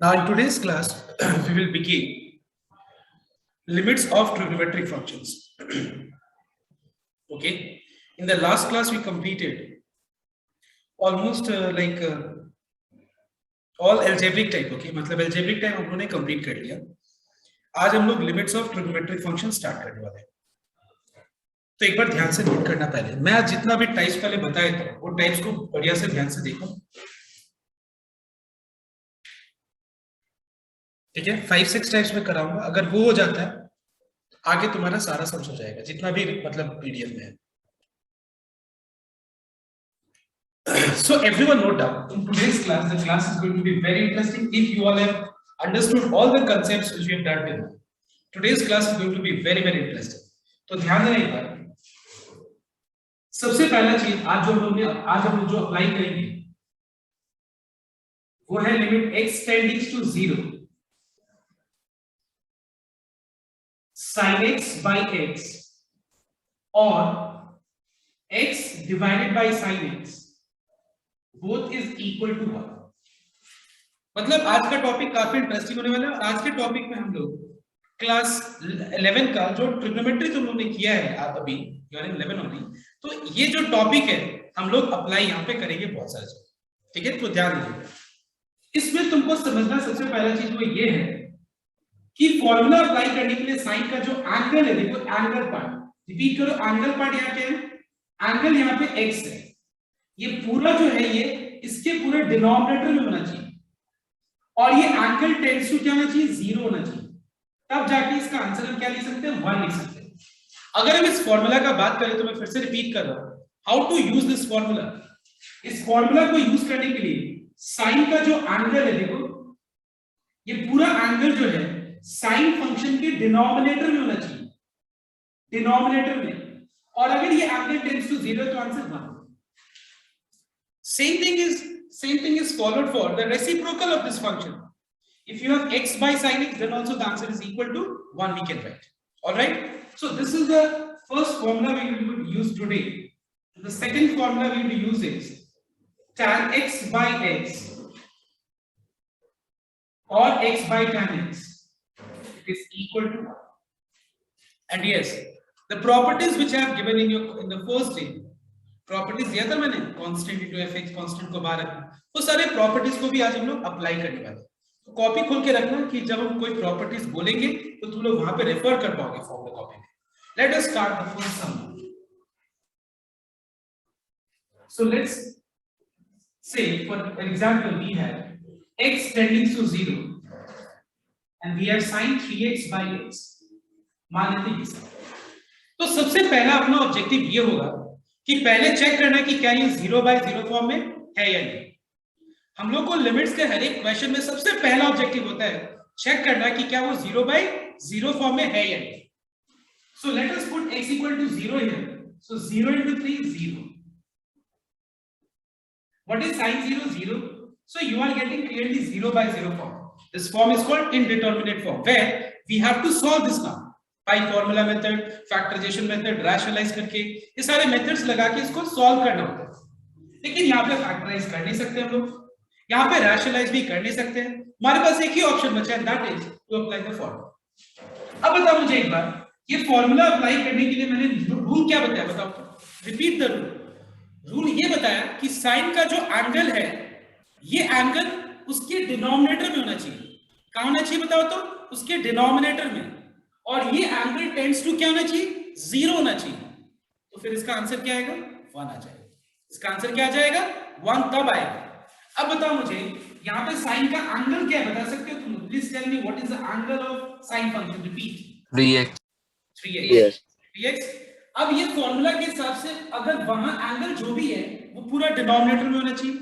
Now in today's class, we will begin limits of trigonometric functions. Okay. In the last class, we completed almost all algebraic type. Okay, मतलब algebraic type हम लोगों ने complete कर लिया. आज हम लोग limits of trigonometric function start करने वाले हैं. तो एक बार ध्यान से नोट करना पहले. मैं आज जितना भी टाइप्स पहले बताए थे, वो टाइप्स को बढ़िया से ध्यान से देखो. ठीक है, 5-6 टाइप्स में कराऊंगा. अगर वो हो जाता है, आगे तुम्हारा सारा समझ हो जाएगा, जितना भी मतलब पीडीएफ में है. So everyone note down, in today's class, the class is going to be very interesting if you all have understood all the concepts which we have done till now. Today's class is going to be very interesting. तो ध्यान देना एक बार. सबसे पहला चीज आज हम लोग जो अप्लाई करेंगे वो है limit x tending to 0 sin x by x और x divided by sin x both is equal to 1. मतलब आज का टॉपिक काफी इंटरेस्टिंग होने वाला है. और आज के टॉपिक में हम लोग क्लास 11 का जो ट्रिग्नोमेट्री तुम लोगों ने किया है अभी, यानी 11 होनी, तो ये जो टॉपिक है हम लोग अप्लाई यहाँ पे करेंगे बहुत सारे. ठीक है, तो ध्यान दीजिएगा. इसमें तुमको समझना सबसे पहला चीज वो ये है कि फॉर्मूला अप्लाई करने के लिए साइन का जो एंगल है, देखो एंगल पार्ट, रिपीट करो, एंगल पार्ट यहाँ क्या है, एंगल यहाँ पे x है. ये पूरा जो है ये इसके पूरे डिनोमिनेटर में होना चाहिए और ये एंगल टेंड्स टू क्या होना चाहिए, 0 होना चाहिए. तब जाके इसका आंसर हम क्या लिख सकते हैं, 1 लिख सकते हैं. अगर हम इस फॉर्मूला का बात करें तो मैं फिर से रिपीट कर रहा हूं, how to use this formula. इस फॉर्मूला को यूज करने के लिए साइन का जो एंगल है, देखो ये पूरा एंगल जो है साइन फंक्शन के डिनोमिनेटर में होना चाहिए, डिनोमिनेटर में. और अगर ये एंगल टेंड्स टू 0 तो answer 1. Same thing is followed for the reciprocal of this function. If you have x by sin x, then also the answer is equal to 1, we can write. All right. So this is the first formula we will use today. The second formula we will use is tan x by x or x by tan x. It is equal to 1. And yes, the properties which I have given in the first day, properties दिया था मैंने, constant into FX, constant को बाहर रखना, वो सारे properties को भी आज हम लोग अप्लाई करने वाले. तो कॉपी खोल के रखना कि जब हम कोई प्रॉपर्टीज बोलेंगे तो तुम लोग वहां पे रेफर कर पाओगे फॉर्मूला कॉपी में. Let us start the first sum. So let's say for example we have x tending to 0 and we have sin 3x by x. मान लेते हैं. तो सबसे पहला अपना ऑब्जेक्टिव ये होगा कि पहले चेक करना कि क्या ये 0/0 फॉर्म में है या नहीं. हम लोग को लिमिट्स के हर एक क्वेश्चन में सबसे पहला ऑब्जेक्टिव होता है चेक करना कि क्या वो 0/0 फॉर्म में है या नहीं. So let us put x equal to 0 here. So 0 into 3 0. What is sin 0? 0. So you are getting clearly 0/0 form. This form is called indeterminate form, where we have to solve this now by formula method, factorization method, rationalize करके ये सारे methods लगा के इसको solve करना होता है. लेकिन यहाँ पे फैक्टराइज कर नहीं सकते हम लोग, यहाँ पे रैशनलाइज भी कर नहीं सकते हैं. हमारे पास एक ही ऑप्शन बचा है, that is to apply the formula. अब बताओ मुझे एक बार, ये फॉर्मूला अप्लाई करने के लिए मैंने रूल क्या बताया, बताओ, रिपीट द रूल. रूल ये बताया कि साइन का जो एंगल है ये एंगल उसके डिनोमिनेटर में होना चाहिए. कहां होना चाहिए बताओ तो, उसके डिनोमिनेटर में. और ये एंगल टेंड्स टू क्या होना चाहिए, 0 होना चाहिए. तो फिर इसका आंसर क्या आएगा, 1 आ जाएगा. इसका आंसर क्या आ जाएगा, 1 तब आएगा. अब बताओ मुझे यहाँ पे साइन का एंगल क्या है, बता सकते हो तुम? Please tell me what is the angle of sine function. Repeat. 3x. अब ये फॉर्मूला के हिसाब से अगर वहां एंगल जो भी है वो पूरा डिनोमिनेटर में होना चाहिए.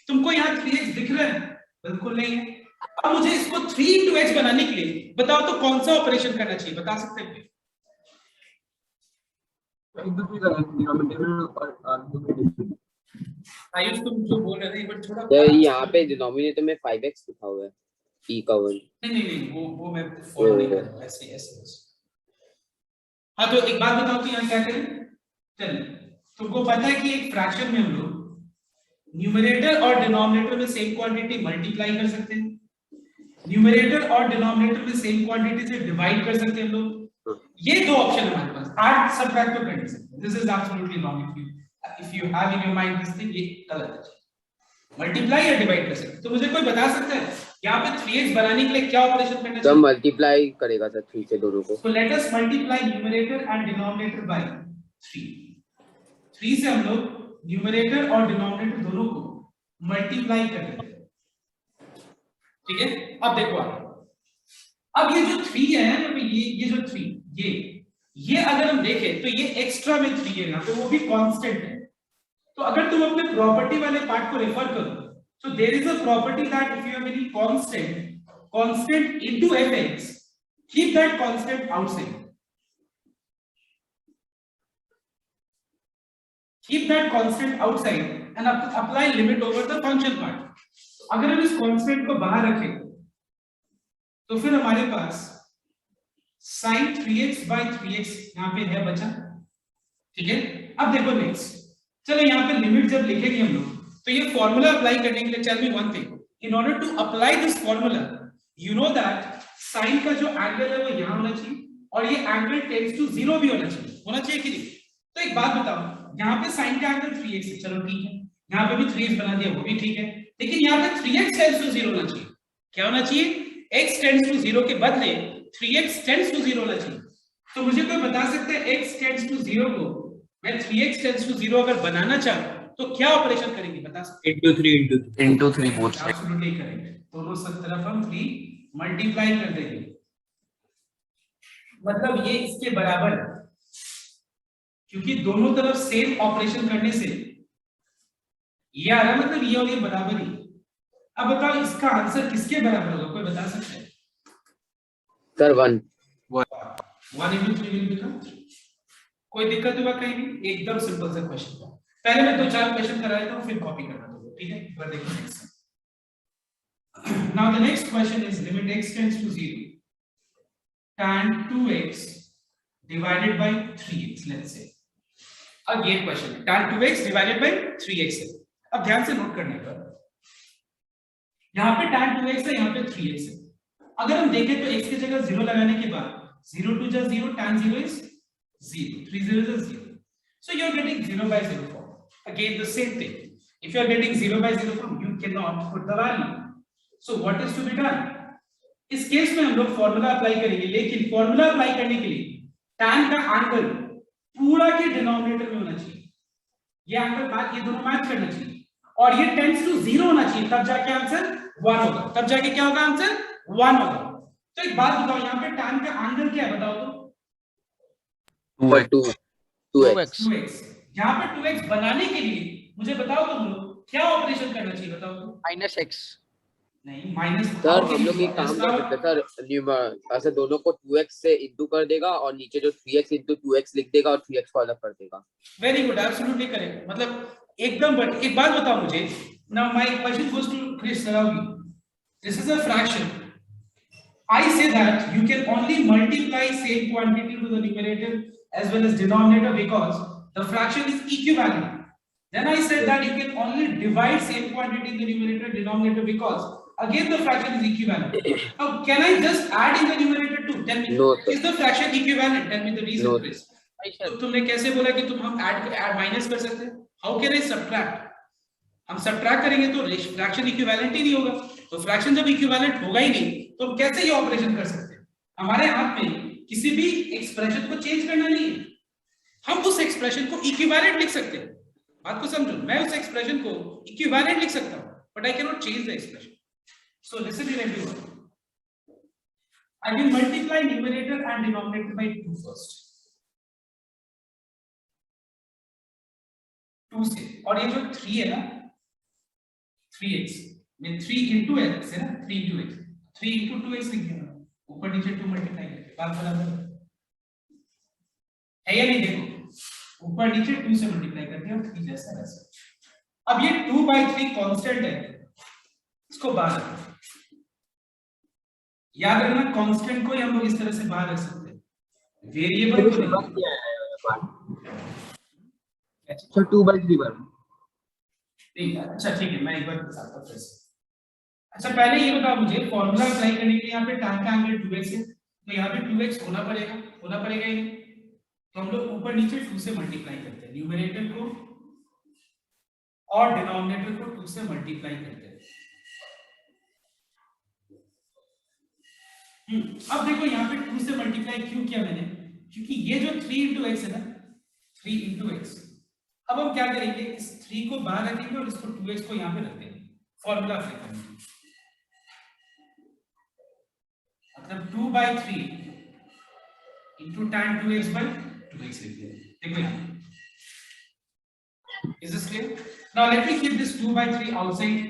तुमको यहाँ 3x दिख रहा है? बिल्कुल नहीं है. अब मुझे इसको 3 into x बनाने के लिए बताओ तो कौन सा ऑपरेशन करना चाहिए, बता सकते हैं? आयुष तुम जो बोल रहे थे बट थोड़ा यहाँ पे डिनोमिनेटर में 5x लिखा हुआ है, e का 1. नहीं वो मैं फॉलो नहीं कर रहा, ऐसे. हाँ तो एक बात बताओ तो यहाँ क्या करें. चलिए, तुमको पता है कि एक फ्रैक्शन में हम लोग न्यूमरेटर और डिनोमिनेटर में सेम क्वांटिटी मल्टीप्लाई कर सकते हैं. न्यूमरेटर और डिनोमिनेटर में सेम क्वांटिटी से डिवाइड कर सकते हैं हम लोग। ये दो ऑप्शन है हमारे पास, ऐड सब्ट्रैक्ट तो कर नहीं सकते। This is absolutely wrong. If you have in your mind this thing, ये गलत है। मल्टीप्लाई या डिवाइड कर सकते। तो मुझे कोई बता सकता है यहाँ पे 3x बनाने के लिए क्या ऑपरेशन करना तो चाहिए? मल्टीप्लाई करेगा सर 3 से दोनों को। So let us multiply numerator and denominator by 3. 3 से हम लोग न्यूमरेटर और डिनोमिनेटर दोनों को मल्टीप्लाई कर देते हैं। ठीक है, अब देखो अब ये जो 3 है ना, ये जो 3 ये अगर हम देखें तो ये एक्स्ट्रा में 3 है यहाँ पे, वो भी कांस्टेंट है। तो अगर तुम अपने प्रॉपर्टी वाले पार्ट को रेफर करो, so there is a property that if you have any constant into fx, keep that constant outside. Keep that constant outside and apply limit over the function part. अगर हम इस constant को बाहर रखें तो फिर हमारे पास sin 3x by 3x यहाँ पे है बचा। ठीक है, अब देखो नेक्स्ट, चलो यहाँ पे लिमिट जब लिखेंगे हम लोग तो ये फॉर्मूला अप्लाई करने के लिए tell me one thing, in order to apply this formula you know that sine का जो एंगल है वो यहाँ होना चाहिए और ये एंगल टेंड्स टू 0 भी होना चाहिए कि नहीं? तो एक बात बताओ, यहाँ पे साइन का एंगल 3x है, चलो ठीक है, यहाँ पे भी 3x बना दिया वो भी ठीक है, लेकिन यहाँ पे 3x टेंड्स टू 0 होना चाहिए। क्या होना चाहिए? x टेंड्स टू 0 के बदले 3x टेंड्स टू 0 होना चाहिए। तो मुझे कोई बता सकता है x टेंड्स टू 0 को मैं 3x टेंड्स टू 0 अगर बनाना चाहूं तो क्या ऑपरेशन करेंगे बता सकते? into 3 both sides. Absolutely correct. दोनों सब तरफ हम 3 मल्टीप्लाई कर देंगे, मतलब ये इसके बराबर है, क्योंकि दोनों तरफ सेम ऑपरेशन करने से ये आ रहा है, मतलब ये और ये बराबर ही। अब बताओ इसका आंसर किसके बराबर होगा, कोई बता सकता है? Sir 1 into 3 will become 3। कोई दिक्कत हुआ कहीं भी? एकदम सिंपल सा क्वेश्चन था। पहले मैं 2-4 क्वेश्चन करा देता हूं फिर कॉपी करना दोगे, ठीक है? एक बार देखो next. Now the next question is limit x tends to 0 tan 2x divided by 3x, let's say। Again question है tan 2x divided by 3x है। अब ध्यान से नोट करने पर यहाँ पे tan 2x है, यहाँ पे 3x है। अगर हम देखें तो x की जगह 0 लगाने के बाद 0 2 जा 0, tan 0 is 0, 3 0 is 0, so you are getting 0 by 0 form। Again the same thing, if you are getting 0 by 0 form you cannot put the value, so what is to be done? इस case में हम लोग formula apply करेंगे, लेकिन formula apply करने के लिए tan का एंगल पूरा के डिनोमिनेटर में होना चाहिए, ये एंगल ये दोनों मैच करना चाहिए और ये टेंड्स टू 0 होना चाहिए, तब जाके आंसर 1 होगा, तब जाके क्या होगा? आंसर 1 होगा। तो एक बात बताओ, यहाँ पे tan का एंगल क्या है बताओ तो? 2x। यहाँ पे 2x बनाने के लिए मुझे बताओ तुम लोग क्या ऑपरेशन करना चाहिए बताओ तो? -x। नहीं माइनस। सर हम लोग एक काम कर सकते हैं सर, ऐसे दोनों को 2x से इंटू कर देगा और नीचे जो 3x into 2x लिख देगा और 3x को अलग कर देगा। वेरी गुड, एब्सोल्युटली करेक्ट, मतलब एकदम। बट एक बात बताओ मुझे, now my question goes to Kris Saraogi, this is a fraction, I say that you can only multiply same quantity to the numerator as well as denominator because the fraction is equivalent. Then I said that you can only divide same quantity in the numerator denominator because again the fraction is equivalent. Now can I just add in the numerator too? Tell me, no, is the fraction equivalent? Tell me the reason, no, Chris. तो तुमने कैसे बोला कि तुम हम add minus कर सकते हैं? How can I subtract? हम सब्ट्रैक्ट करेंगे तो फ्रैक्शन इक्विवेलेंट ही नहीं होगा, तो फ्रैक्शन जब इक्विवेलेंट होगा ही नहीं तो हम कैसे ये ऑपरेशन कर सकते हैं? हमारे हाथ में किसी भी एक्सप्रेशन को चेंज करना नहीं है, हम उस एक्सप्रेशन को इक्विवेलेंट लिख सकते हैं। बात को समझो, मैं उस एक्सप्रेशन को इक्विवेलेंट लिख सकता हूं but I can not change the expression. So listen in everyone, I will multiply numerator and denominator by 2 first, 2 से, और ये जो 3 है ना 3x में 3 into x है ना, 3 into x, 3 into 2x लिख दिया, ऊपर नीचे 2 मल्टीप्लाई करके बात बराबर है या नहीं? देखो ऊपर नीचे 2 से मल्टीप्लाई करते हैं 3 जैसा वैसा। अब ये 2/3 कांस्टेंट है, इसको बाहर रखो, याद रखना कांस्टेंट को ही हम लोग इस तरह से बाहर रख सकते हैं, वेरिएबल को नहीं। अच्छा 2/3 बार ठीक है, अच्छा ठीक है, मैं एक बार बताता हूं फिर से। अच्छा पहले ये बताओ मुझे, फॉर्मूला अप्लाई करने के लिए यहाँ पे tan का एंगल 2x है, तो यहाँ पे 2x होना पड़ेगा ही नहीं। तो हम लोग ऊपर नीचे 2 से मल्टीप्लाई करते हैं, न्यूमरेटर को और डिनोमिनेटर को 2 से मल्टीप्लाई करते हैं। अब देखो यहाँ पे 2 से मल्टीप्लाई क्यों किया मैंने, क्योंकि ये जो 3 into x है ना, 3 into x, अब हम क्या करेंगे, इस 3 को बाहर रखेंगे और इसको 2x को यहाँ पे रख देंगे, फॉर्मूला अप्लाई करेंगे। मतलब 2/3 into tan 2x by 2x लिख दिया। देखो यहाँ, is this clear? Now let me keep this 2/3 outside.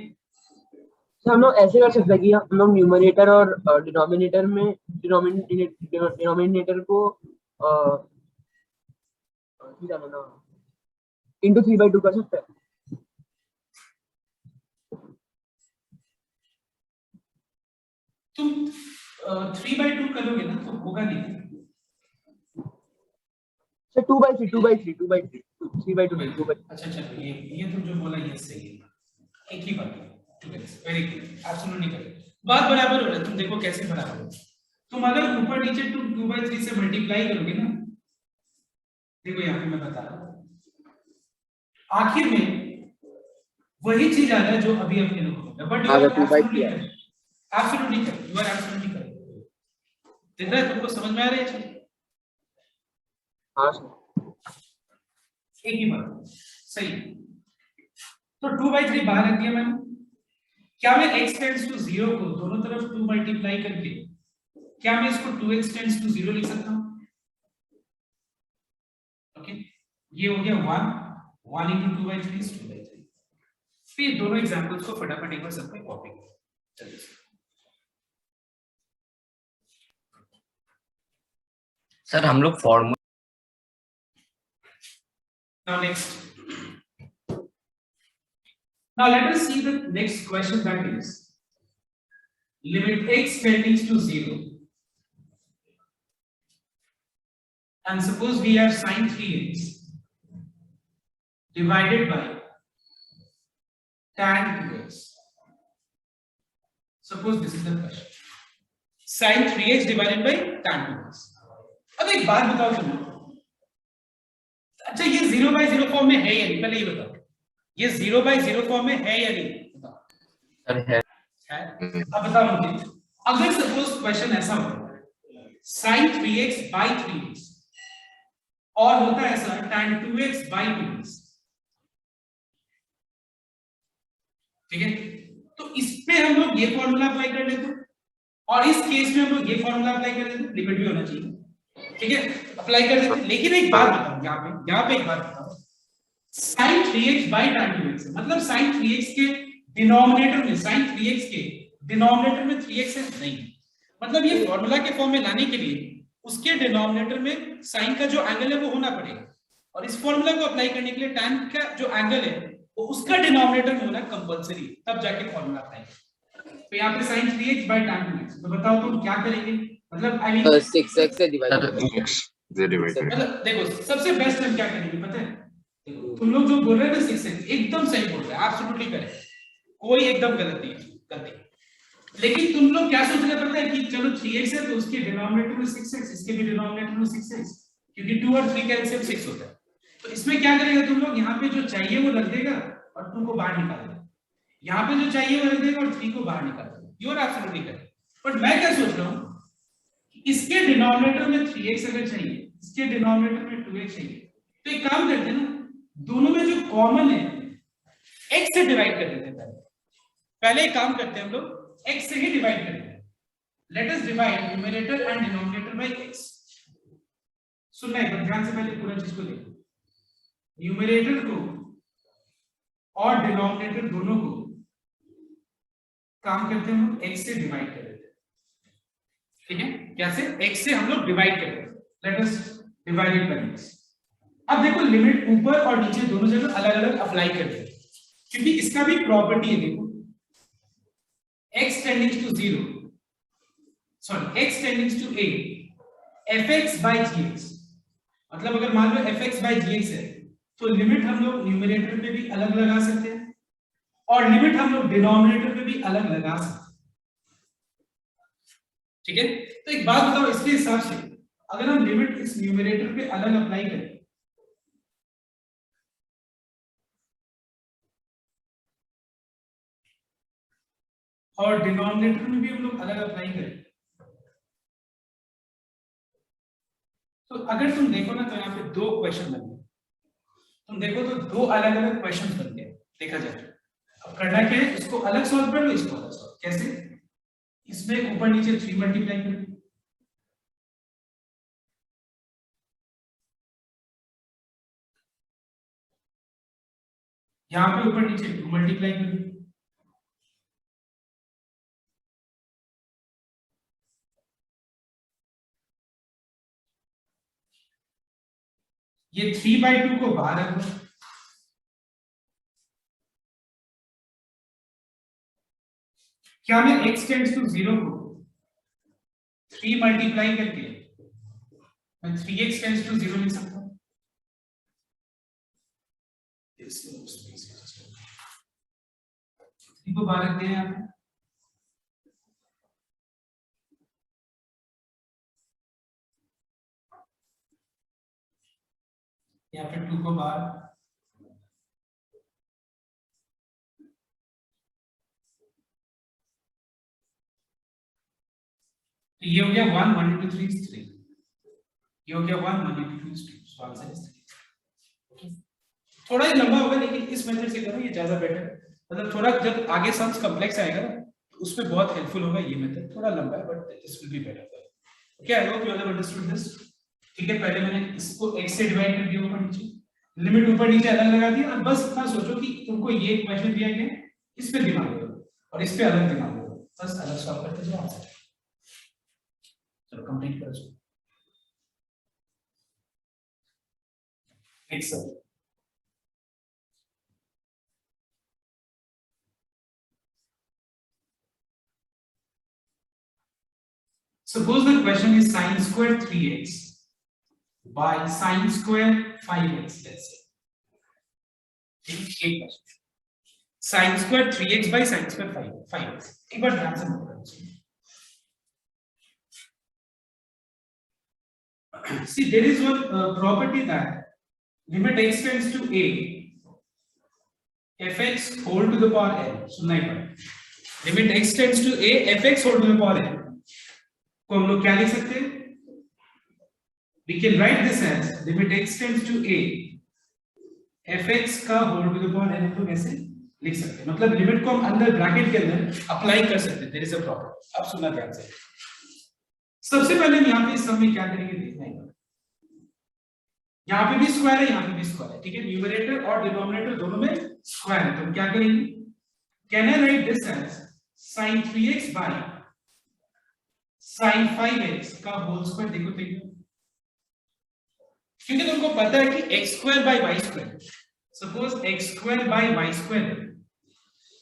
तो हम लोग ऐसे कर सकते हैं कि हम लोग न्यूमरेटर और डिनोमिनेटर में डिनोमिनेटर को इंटू 3/2 कर सकते हैं। तुम 3/2 करोगे ना तो होगा नहीं। सर 2/3 3/2 नहीं 2/3। अच्छा चलो, ये तुम जो बोला ये सही है, एक ही बात है। वेरी गुड, एब्सोल्युटली करेक्ट, बात बराबर हो रहा है। तुम देखो कैसे बराबर हो, तुम अगर ऊपर नीचे तुम 2/3 से मल्टीप्लाई करोगे ना, देखो यहाँ पे मैं बता रहा हूँ, आखिर में वही चीज आ रहा है जो अभी अपने लोगों ने, but you are absolutely correct, you are absolutely correct. देख रहा है, तुमको समझ में आ रहा है चीज? हाँ सर, एक ही बात सही। तो 2/3 बाहर रख दिया मैंने। क्या मैं x टेंड्स टू 0 को दोनों तरफ 2 मल्टीप्लाई करके, क्या मैं इसको 2x टेंड्स टू 0 लिख सकता हूं? ओके, ये हो गया 1 into 2/3 is 2/3। फिर दोनों एग्जांपल्स को फटाफट एक बार सब पे कॉपी करो। चलिए सर हम लोग formula now next, now let us see the next question, that is limit x tending to 0, and suppose we have sin 3x divided by tan 2x. Suppose this is the question, sin 3x divided by tan 2x. अब एक बात बताओ तुम, अच्छा ये 0/0 form में है या नहीं, पहले ये बताओ, ये 0/0 फॉर्म में है या नहीं, बताओ। सर है। अब बताओ मुझे, अगर सपोज क्वेश्चन ऐसा होता sin 3x by 3x और होता है ऐसा tan 2x by 2x, ठीक है, तो इस पे हम लोग ये फॉर्मूला अप्लाई कर लेते और इस केस में हम लोग ये फॉर्मूला अप्लाई कर लेते, लिमिट भी होना चाहिए, ठीक है, अप्लाई कर देते। लेकिन एक बात बताओ, यहाँ पे एक बात बताओ, sin 3x by tan 2x, मतलब sin 3x के डिनोमिनेटर में, sin 3x के डिनोमिनेटर में 3x है नहीं, मतलब ये फॉर्मूला के फॉर्म में लाने के लिए उसके डिनोमिनेटर में sin का जो एंगल है वो होना पड़ेगा, और इस फॉर्मूला को अप्लाई करने के लिए tan का जो एंगल है वो उसका डिनोमिनेटर में होना कंपलसरी, तब जाके फॉर्मूला अप्लाई करेंगे। तो यहाँ पे sin 3x by tan 2x, तो बताओ तुम क्या करेंगे, मतलब आई मीन 6x से डिवाइड मतलब देखो सबसे बेस्ट हम क्या करेंगे पता है, देखो तुम लोग जो बोल रहे हैं ना 6x, एकदम सही बोल रहे हैं, एब्सोल्युटली करेक्ट, कोई एकदम गलत नहीं गलती। लेकिन तुम लोग क्या सोच रहे पता है कि चलो 3x है तो उसके डिनोमिनेटर में 6x, इसके भी डिनोमिनेटर में 6x, क्योंकि 2 और 3 का एलसीएम 6 होता है। तो इसमें क्या करेगा तुम लोग, यहाँ पे जो चाहिए वो रख देगा और 2 को बाहर निकाल देगा, यहाँ पे जो चाहिए वो रख देगा और 3 को बाहर निकाल देगा, you are absolutely correct. But मैं क्या सोच रहा हूँ, इसके डिनोमिनेटर में 3x अगर चाहिए, इसके डिनोमिनेटर में 2x चाहिए, तो एक काम करते हैं ना, दोनों में जो कॉमन है x से डिवाइड कर देते हैं। पहले एक काम करते हैं हम लोग, x से ही डिवाइड करते हैं। Let us divide numerator and denominator by x। सुनना एक बार ध्यान से, पहले पूरा चीज को देखो, न्यूमरेटर को और डिनोमिनेटर दोनों को काम करते हैं हम लोग x से डिवाइड कर देते हैं, ठीक है, कैसे, x से हम लोग डिवाइड करते हैं, let us divide it by x। अब देखो लिमिट ऊपर और नीचे दोनों जगह अलग अलग अप्लाई करते हैं, क्योंकि इसका भी प्रॉपर्टी है, देखो x tending to 0, sorry x tending to a, fx by gx, मतलब अगर मान लो fx by gx है तो लिमिट हम लोग न्यूमरेटर पे भी अलग लगा सकते हैं और लिमिट हम लोग डिनोमिनेटर पे पे भी अलग लगा सकते, ठीक है। तो एक बात बताओ, इसके हिसाब से अगर हम लिमिट इस न्यूमरेटर पे अलग अप्लाई करें, और डिनोमिनेटर में भी हम लोग अलग अप्लाई करें, तो अगर तुम देखो ना तो यहाँ पे दो क्वेश्चन बन गए, तुम देखो तो दो अलग अलग क्वेश्चन बन गए, देखा जाए। अब करना क्या है, इसको अलग सॉल्व कर लो, इसको अलग सॉल्व कैसे, इसमें ऊपर नीचे 3 मल्टीप्लाई कर लो, यहाँ पे ऊपर नीचे 2 मल्टीप्लाई कर लो, ये 3/2 को बाहर रख दो, क्या मैं x टेंड्स टू 0 को 3 मल्टीप्लाई करके मैं 3x टेंड्स टू 0 लिख सकता हूं? थ्री को बाहर रख दिया यहाँ पे, यहाँ पे 2 को बाहर, तो ये हो गया 1 1 into 3 is 3, ये हो गया 1 1 into 2 is 2, so answer is 3। थोड़ा ही लंबा होगा लेकिन इस मेथड से करो, ये ज्यादा बेटर है, मतलब थोड़ा जब आगे सम्स कॉम्प्लेक्स आएगा ना तो उसमें बहुत हेल्पफुल होगा ये मेथड, थोड़ा लंबा है but this will be better. Okay, I hope you have understood this. ठीक है, पहले मैंने इसको x से डिवाइड कर दिया ऊपर नीचे, लिमिट ऊपर नीचे अलग लगा दिया, अब बस इतना सोचो कि तुमको ये क्वेश्चन दिया गया है, इस पे दिमाग लगाओ और इस पे अलग दिमाग लगाओ, बस अलग सॉल्व करते जाओ आंसर। चलो कंप्लीट करो इसको। Next sir, suppose the question is sin square 3x by sin square 5x, let's say। ठीक है, sin square 3x by sin square 5x, एक बार ध्यान से नोट करो। See, there is one property that limit x tends to a, fx whole to the power n, सुनना ही पड़ेगा, limit x tends to a, fx whole to the power n को हम लोग क्या लिख सकते हैं? We can write this as limit x tends to a, fx का whole to the power n हम लोग ऐसे लिख सकते हैं, मतलब लिमिट को हम अंदर ब्रैकेट के अंदर अप्लाई कर सकते हैं। There is a property, अब सुनना ध्यान से। सबसे पहले हम यहाँ पे इस सम में क्या करेंगे देखना है, यहाँ पे भी स्क्वायर है, यहाँ पे भी स्क्वायर है, ठीक है, न्यूमरेटर और डिनोमिनेटर दोनों में स्क्वायर है, तो हम क्या करेंगे, can I write this as sin 3x by sin 5x का होल स्क्वायर, देखो देखो, क्योंकि तुमको पता है कि x square by y square, suppose x square by y square,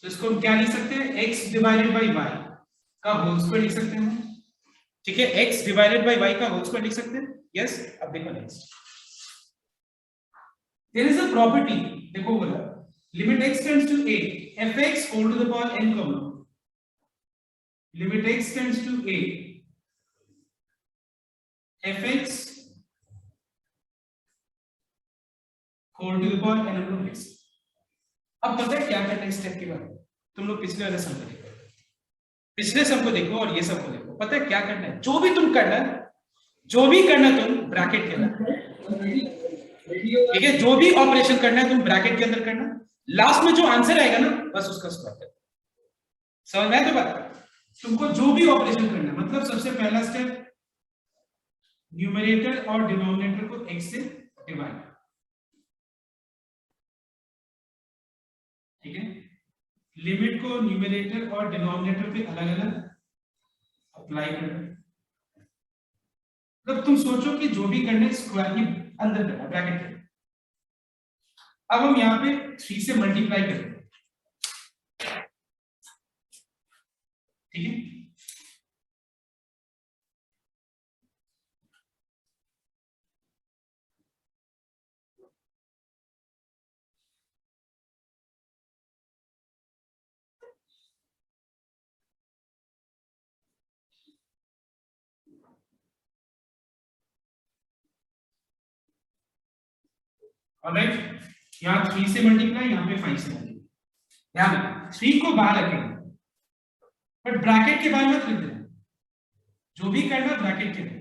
तो इसको हम क्या लिख सकते हैं, x डिवाइडेड बाय y का होल स्क्वायर लिख सकते हैं, ठीक है, x डिवाइडेड बाय y का होल स्क्वायर लिख सकते हैं, यस। अब देखो next, there is a property, देखो बोला limit x tends to a, fx whole to the power n को limit x tends to a, fx whole to the power n हम लोग लिख सकते। अब पता है क्या करना है स्टेप के बाद, तुम लोग पिछले वाले सम को देखो, पिछले सम को देखो और ये सम को देखो, पता है क्या करना है, जो भी तुम करना, जो भी करना तुम ब्रैकेट के अंदर, ठीक है, जो भी ऑपरेशन करना है तुम ब्रैकेट के अंदर करना, लास्ट में जो आंसर आएगा ना बस उसका स्क्वायर कर, समझ में आया? तो बात तुमको जो भी ऑपरेशन करना है, मतलब सबसे पहला स्टेप न्यूमरेटर और डिनोमिनेटर को x से डिवाइड, ठीक है, लिमिट को न्यूमरेटर और डिनोमिनेटर पे अलग अलग अप्लाई करना, मतलब तुम सोचो कि जो भी करना है स्क्वायर के अंदर करना, ब्रैकेट के। अब हम यहाँ पे 3 से मल्टीप्लाई करेंगे, ठीक है, ऑलराइट, यहाँ 3 से मल्टीप्लाई, यहाँ पे 5 से मल्टीप्लाई, ध्यान रखना 3 को बाहर रखेंगे, बट ब्रैकेट के बाहर मत लिख देना, जो भी करना ब्रैकेट के बाहर।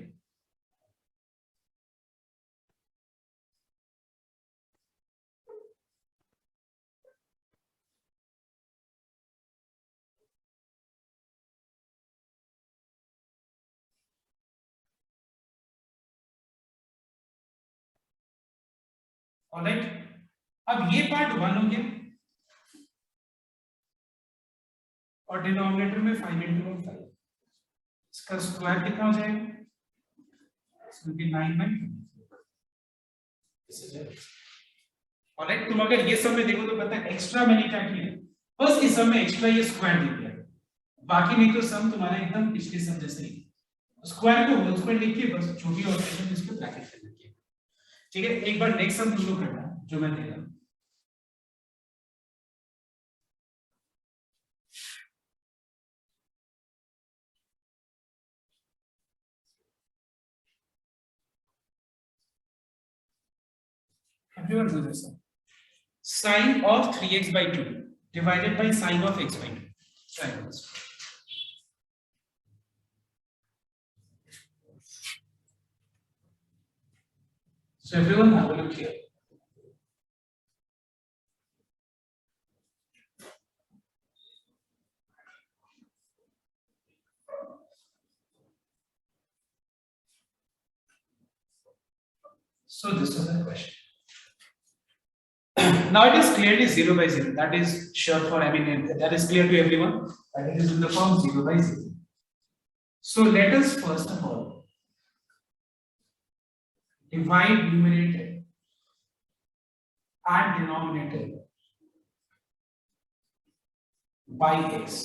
ऑलराइट, अब ये पार्ट 1 हो गया और डिनोमिनेटर में 5 into 1 5, इसका स्क्वायर कितना हो जाएगा, 9/2। ऑलराइट, तुम अगर ये सब में देखो तो पता है एक्स्ट्रा मैंने क्या किया, बस इस सब में एक्स्ट्रा ये स्क्वायर दे दिया, बाकी नहीं तो सम तुम्हारा एकदम पिछले सम जैसे ही, स्क्वायर को होल स्क्वायर लिख के बस जो भी ऑपरेशन इसको ब्रैकेट कर देंगे। ठीक है, एक बार नेक्स्ट सम तुम लोग करना जो मैं दे रहा हूं। Everyone do this. Sine of 3x by 2 divided by sine of x by 2. Try this. So everyone have a look here. So this is the question. Now it is clearly 0 by 0. That is sure for, I mean, that is clear to everyone. That it is in the form 0 by 0. So let us first of all divide numerator and denominator by x.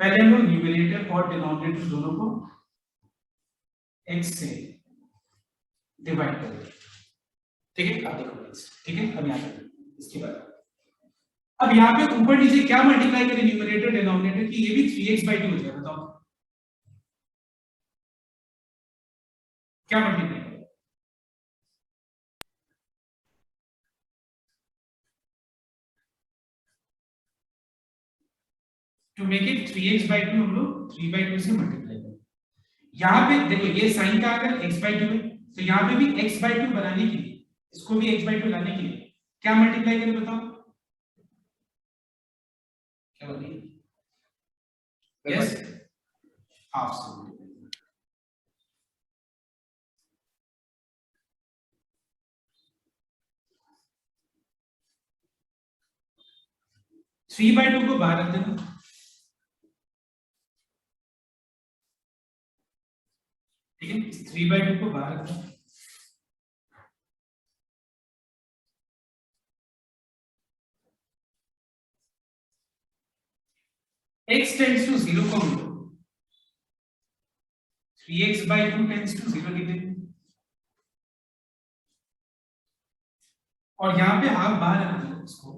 पहले हम लोग numerator और denominator दोनों को x से divide करेंगे। ठीक है, अब देखो ठीक है, अब यहाँ पे इसके बाद अब यहाँ पे ऊपर नीचे क्या मल्टीप्लाई करें न्यूमरेटर डिनोमिनेटर की, ये भी 3x by 2 हो जाएगा, बताओ क्या मल्टीप्लाई करें? To make it 3x by 2 हम लोग 3 by 2 से मल्टीप्लाई करें। यहाँ पे देखो ये साइन का अगर x by 2 है तो यहाँ पे भी x by 2 बनाने के लिए, इसको भी x by 2 लाने के लिए क्या मल्टीप्लाई करें बताओ, क्या बोलिए? यस, हाफ से 3 by 2 को बाहर रख देना, ठीक है, 3 by 2 को बाहर रख देना, x tends to 0 को हम लोग 3x by 2 tends to 0 लिख देंगे और यहाँ पे हाफ बाहर रख दो इसको,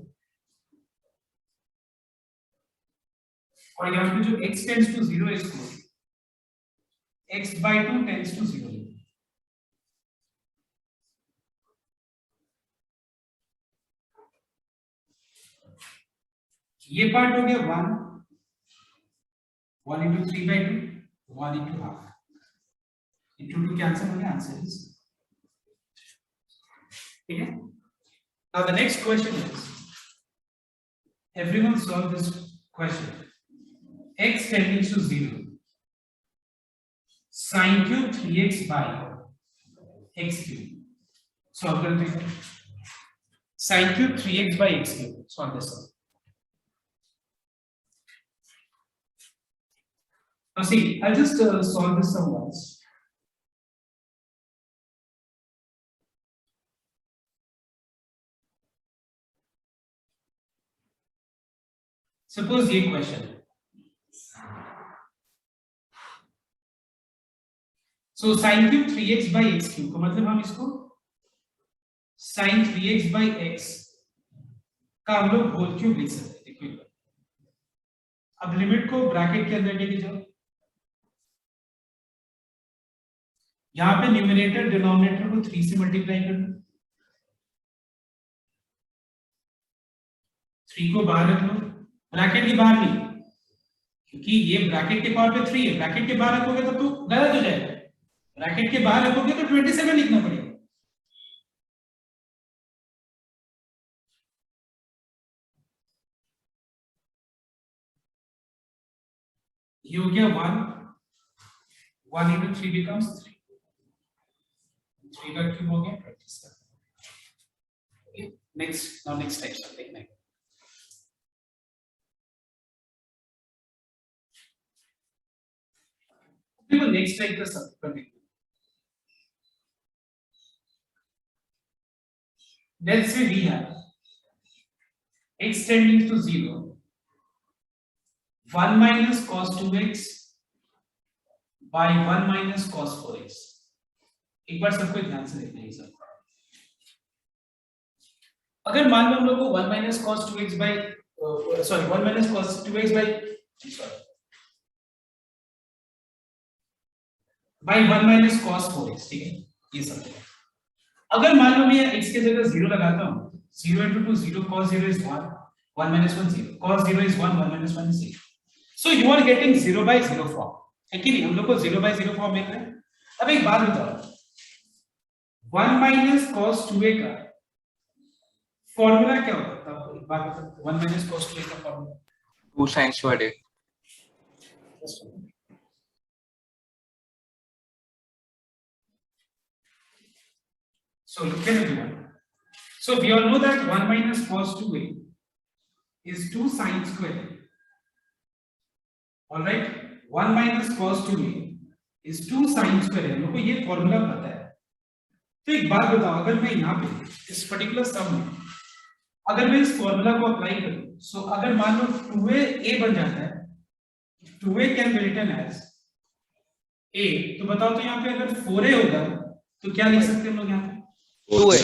और यहाँ पे जो x tends to 0 है इसको x by 2 tends to 0 लिख दो। ये पार्ट हो गया 1 into 3 by 2, 1 into half, into 2 cancel हो गया, आंसर इज, ठीक है। Now the next question is, everyone solve this question. X tending to 0, sin cube 3x by x cube. Solve करते हैं, sin cube 3x by x cube. Solve this one. Now see, I'll just solve this sum once. Suppose ये question है, so sin cube 3x by x cube का मतलब हम इसको sin 3x by x का हम लोग होल क्यूब लिख सकते हैं। देखो अब लिमिट को ब्रैकेट के अंदर लेके जाओ, यहाँ पे न्यूमरेटर डिनोमिनेटर को 3 से मल्टीप्लाई कर दो, 3 को बाहर रख लो, ब्रैकेट के बाहर नहीं, क्योंकि ये ब्रैकेट के पावर पे 3 है, ब्रैकेट के बाहर रखोगे तब तो गलत हो जाएगा, ब्रैकेट के बाहर रखोगे तो 27 लिखना पड़ेगा। ये हो गया 1 into 3 becomes 3, 3 का क्यूब हो गया 27। नेक्स्ट, नाउ नेक्स्ट टाइप से देखना है। देखो नेक्स्ट टाइप का सब करने, let's say we have x tending to 0, 1 minus cos 2x by 1 minus cos 4x। एक बार सबको ध्यान से देखना है सब। अगर मान लो हम लोग को 1 minus cos 2x by 1 minus cos 2x by 1 minus cos 4x, ठीक है, ये सब है। अगर मान लो मैं x के जगह 0 लगाता हूं, 0 into 2 0, cos 0 is 1, 1 minus 1 0, cos 0 is 1, 1 minus 1 is 0। So you are getting 0 by 0 form, है कि नहीं? हम लोग को 0 by 0 फॉर्म मिल रहा है। अब एक बात बताओ, 1 minus cos 2a का फॉर्मूला क्या होता है? एक बात बताओ, 1 minus cos 2a का formula 2 sin squared a। So look at everyone. So we all know that 1 minus cos 2a is 2 sin square a. All right, 1 minus cos 2a is 2 sin square a। हम लोग को ये formula पता है। तो एक बात बताओ, अगर मैं यहाँ पे इस पर्टिकुलर सम में अगर मैं इस फॉर्मूला को अप्लाई करूं, सो अगर मान लो 2a बन जाता है, 2a can be written as a, तो बताओ तो यहाँ पे अगर 4a होगा तो क्या लिख सकते हैं हम लोग यहाँ पे? 2a।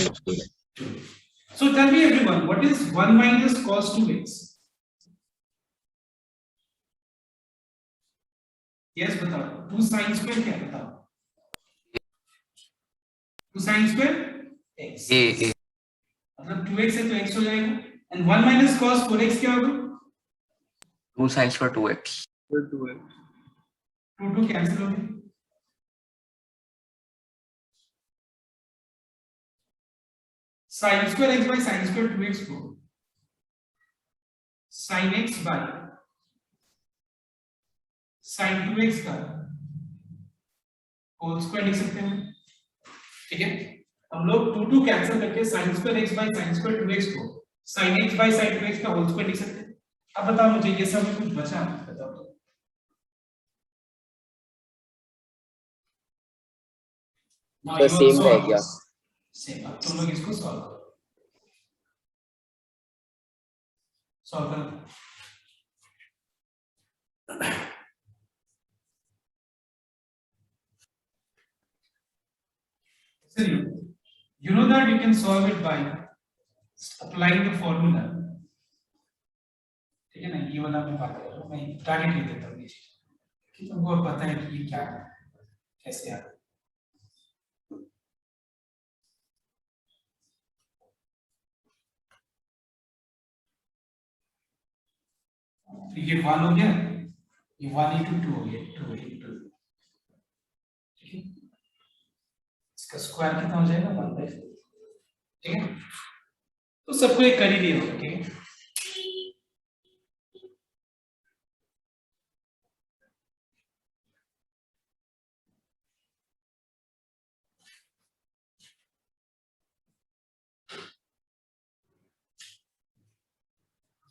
So tell me everyone, what is 1 minus cos 2x? Yes, बताओ। 2 sin square क्या बताओ? 2 sin square x। a मतलब 2x है तो x हो जाएगा, and 1 minus cos 4x क्या होगा? 2 sin square 2x। 2 कैंसिल हो गए। sin square x by sin square 2x को sin x by sin 2x का होल स्क्वायर लिख सकते हैं, ठीक है। हम लोग 2 कैंसिल करके sin square x by sin square 2x को sin x by sin 2x का होल स्क्वायर लिख सकते हैं। अब बताओ मुझे ये सब में कुछ बचा बताओ तो। तो सेम रह गया। सेम। अब तुम लोग इसको सॉल्व करो, सॉल्व करो। You know that you can solve it by applying the formula, ठीक है ना? ये वाला मैं बात कर रहा हूँ, मैं डायरेक्ट लिख देता हूँ ये चीज कि तुमको पता है कि ये क्या है, कैसे आता है। तो ये 1 हो गया, ये 1 into 2 हो गया, 2 into 2, ठीक है। इसका स्क्वायर कितना हो जाएगा? 1/4, ठीक है। तो सबको एक कर ही दिया होगा, ठीक है।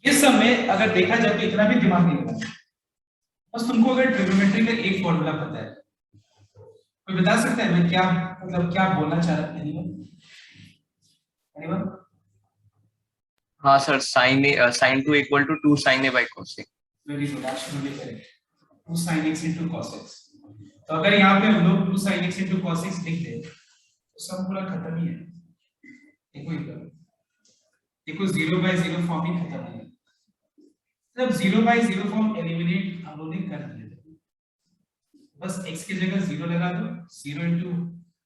ये सब में अगर देखा जाए तो इतना भी दिमाग नहीं लगाना, बस तुमको अगर ट्रिग्नोमेट्री का एक फॉर्मूला पता है, कोई बता सकता है मैं क्या मतलब क्या बोलना चाह रहा हूं? एनीवन? हाँ sir, sin 2 equal to 2 sin a by cos a। Very good, absolutely correct. 2 sin x into cos x। तो अगर यहाँ पे हम लोग 2 sin x into cos x लिख दे तो सब पूरा खत्म ही है। देखो 0/0 फॉर्म ही खत्म है। जब 0/0 फॉर्म एलिमिनेट हम लोग ने कर दिया, बस x की जगह 0 लगा दो, 0 into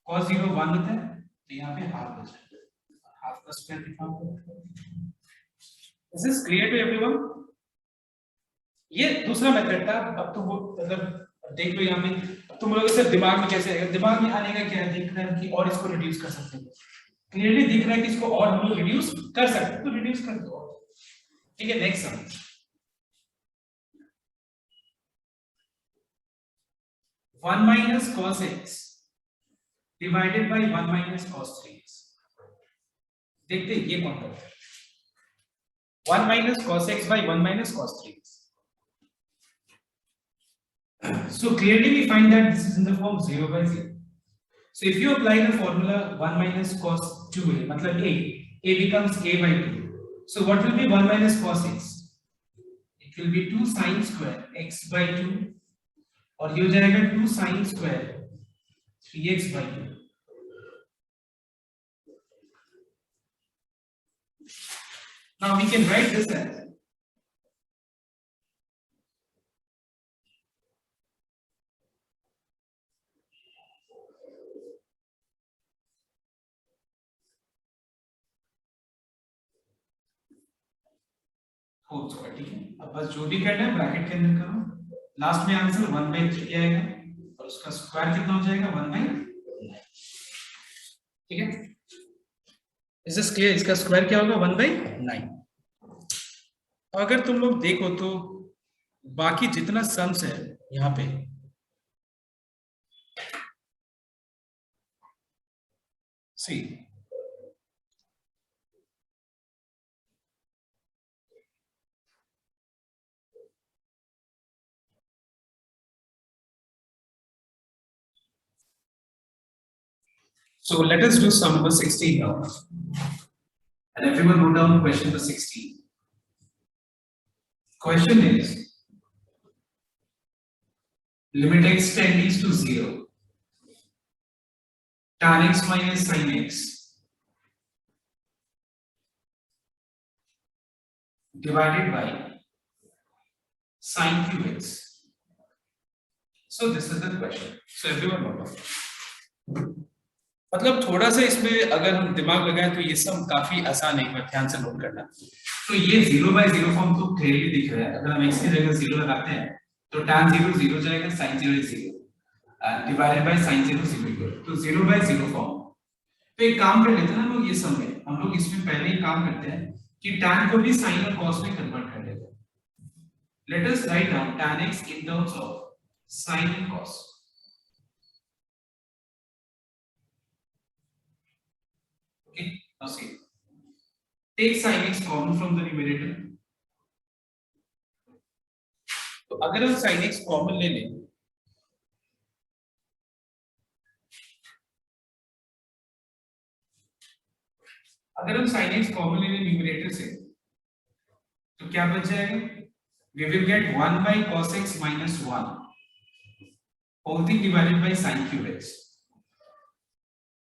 cos 0 1 होता है, तो यहाँ पे हाफ बच जाता है, हाफ का स्क्वायर दिखाओ। Is this clear to everyone? ये दूसरा मेथड था। अब तुम वो मतलब देख लो यहाँ पे तुम लोग सिर्फ दिमाग में कैसे आएगा, दिमाग में आने का क्या है, देखना है कि और इसको रिड्यूस कर सकते हैं। क्लियरली दिख रहा है कि इसको और हम लोग रिड्यूस कर सकते हैं, तो रिड्यूस कर दो। ठीक है, next sum. 1 minus cos x divided by 1 minus cos 3x। देखते हैं ये कौन करता है। 1 minus cos x by 1 minus cos 3x। So clearly we find that this is in the form 0 by 0. So if you apply the formula 1 minus cos 2a, मतलब a becomes a by 2. So what will be 1 minus cos x? It will be 2 sin square x by 2, और ये हो जाएगा 2 sin square 3x by 2। Now we can write this as whole square. ठीक है, अब बस जो भी करना है ब्रैकेट के अंदर करो। लास्ट में आंसर 1/3 आएगा और उसका स्क्वायर कितना हो जाएगा 1/9। ठीक है, इज दिस क्लियर? इसका स्क्वायर क्या होगा 1/9। अगर तुम लोग देखो तो बाकी जितना सम्स है यहाँ पे, सी so let us do sum number 16 now, and everyone wrote down question number 16. Question is limit x tends to 0, tan x minus sin x divided by sin cube x. So this is the question. So everyone wrote down. मतलब थोड़ा सा इसमें अगर हम दिमाग लगाएं तो ये सब काफी आसान है, एक बार ध्यान से नोट करना। तो ये 0/0 फॉर्म तो क्लियरली दिख रहा है। अगर हम x की जगह 0 लगाते हैं तो tan 0 0 जाएगा, sin 0 0 डिवाइडेड बाय sin 0 0, तो 0/0 फॉर्म। तो एक काम कर लेते हैं हम लोग, ये सम में हम लोग इसमें पहले ही काम करते हैं कि tan को भी sin और cos में कन्वर्ट कर लेते हैं। Let us write down tan x in terms of sin and cos। Okay, now see, take sin x common from the numerator। तो अगर हम sin x कॉमन ले लें, अगर हम sin x कॉमन ले लें न्यूमरेटर से तो क्या बच जाएगा? We will get 1 by cos x minus 1 whole thing divided by sin cube x।